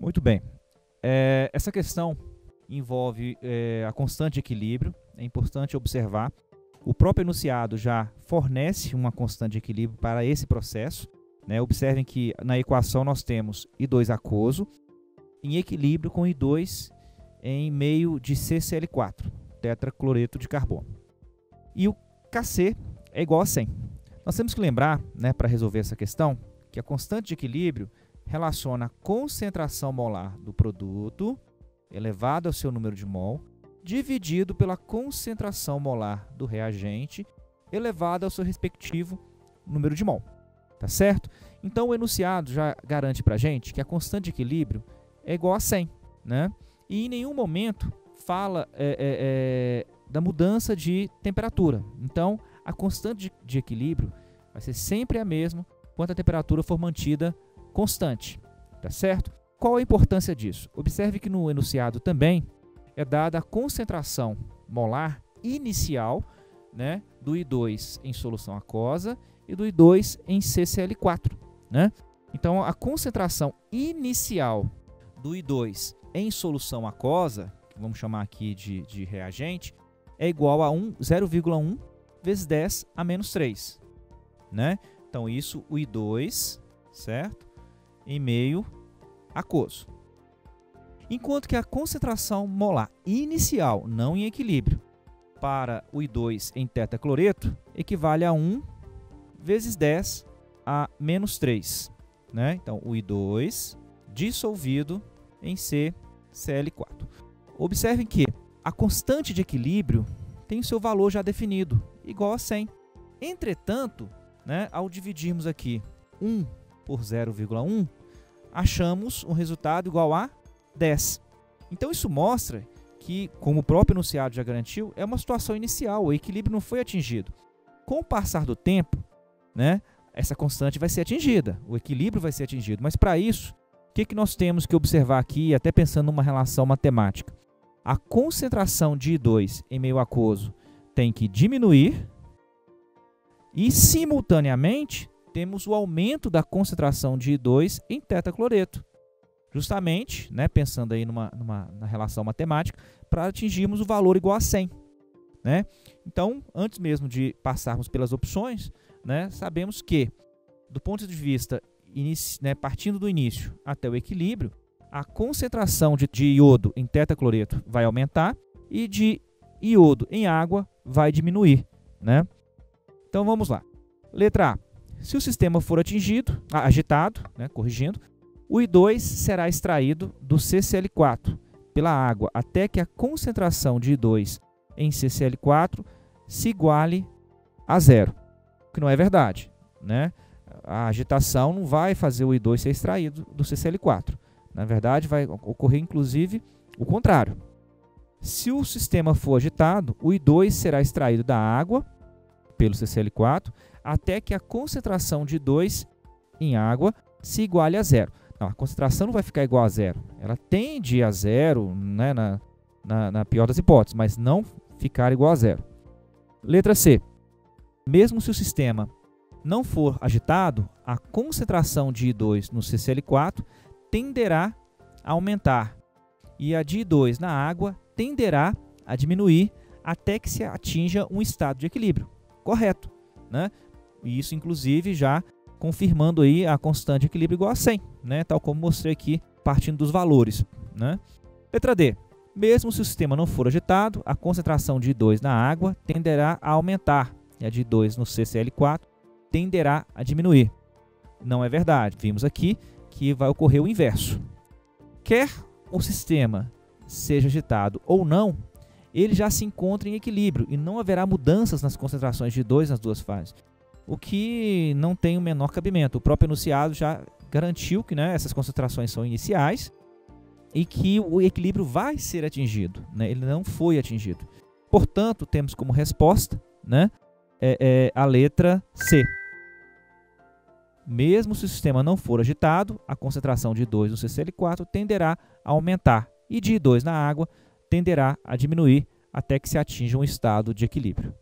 Muito bem. Essa questão envolve a constante de equilíbrio. É importante observar. O próprio enunciado já fornece uma constante de equilíbrio para esse processo, né? Observem que na equação nós temos I2 aquoso em equilíbrio com I2 em meio de CCl4, tetracloreto de carbono. E o Kc é igual a 100. Nós temos que lembrar, né, para resolver essa questão, que a constante de equilíbrio relaciona a concentração molar do produto elevado ao seu número de mol dividido pela concentração molar do reagente elevado ao seu respectivo número de mol. Tá certo? Então o enunciado já garante para a gente que a constante de equilíbrio é igual a 100, né? E em nenhum momento fala da mudança de temperatura. Então a constante de equilíbrio vai ser sempre a mesma quando a temperatura for mantida constante. Tá certo? Qual a importância disso? Observe que no enunciado também é dada a concentração molar inicial, né, do I2 em solução aquosa e do I2 em CCl4. Né? Então, a concentração inicial do I2 em solução aquosa, que vamos chamar aqui de reagente, é igual a 0,1 vezes 10 a menos 3. Né? Então, isso, o I2, certo? Em meio aquoso. Enquanto que a concentração molar inicial, não em equilíbrio, para o I2 em tetracloreto, equivale a 1 vezes 10 a menos 3. Né? Então, o I2 dissolvido em CCl4. Observem que a constante de equilíbrio tem o seu valor já definido, igual a 100. Entretanto, né, ao dividirmos aqui 1 por 0,1, achamos um resultado igual a 10. Então isso mostra que, como o próprio enunciado já garantiu, é uma situação inicial, o equilíbrio não foi atingido. Com o passar do tempo, né, essa constante vai ser atingida, o equilíbrio vai ser atingido. Mas para isso, o que nós temos que observar aqui, até pensando numa relação matemática? A concentração de I2 em meio aquoso tem que diminuir e, simultaneamente, temos o aumento da concentração de I2 em tetracloreto. Justamente, né, pensando aí na relação matemática, para atingirmos o valor igual a 100. Né? Então, antes mesmo de passarmos pelas opções, né, sabemos que, do ponto de vista, partindo do início até o equilíbrio, a concentração de iodo em tetracloreto vai aumentar e de iodo em água vai diminuir. Né? Então, vamos lá. Letra A. Se o sistema for agitado, né, corrigindo, o I2 será extraído do CCl4 pela água até que a concentração de I2 em CCl4 se iguale a 0. O que não é verdade. Né? A agitação não vai fazer o I2 ser extraído do CCl4. Na verdade, vai ocorrer inclusive o contrário. Se o sistema for agitado, o I2 será extraído da água pelo CCl4 até que a concentração de I2 em água se iguale a 0. Não, a concentração não vai ficar igual a 0. Ela tende a 0, né, na pior das hipóteses, mas não ficar igual a 0. Letra C. Mesmo se o sistema não for agitado, a concentração de I2 no CCl4 tenderá a aumentar e a de I2 na água tenderá a diminuir até que se atinja um estado de equilíbrio. Correto, né? E isso, inclusive, já confirmando aí a constante de equilíbrio igual a 100, né? Tal como mostrei aqui, partindo dos valores. Né? Letra D. Mesmo se o sistema não for agitado, a concentração de I2 na água tenderá a aumentar e a de I2 no CCl4 tenderá a diminuir. Não é verdade. Vimos aqui que vai ocorrer o inverso. Quer o sistema seja agitado ou não, ele já se encontra em equilíbrio e não haverá mudanças nas concentrações de I2 nas duas fases, o que não tem o menor cabimento. O próprio enunciado já garantiu que, né, essas concentrações são iniciais e que o equilíbrio vai ser atingido, né? Ele não foi atingido. Portanto, temos como resposta, né, a letra C. Mesmo se o sistema não for agitado, a concentração de I2 no CCl4 tenderá a aumentar e de I2 na água tenderá a diminuir até que se atinja um estado de equilíbrio.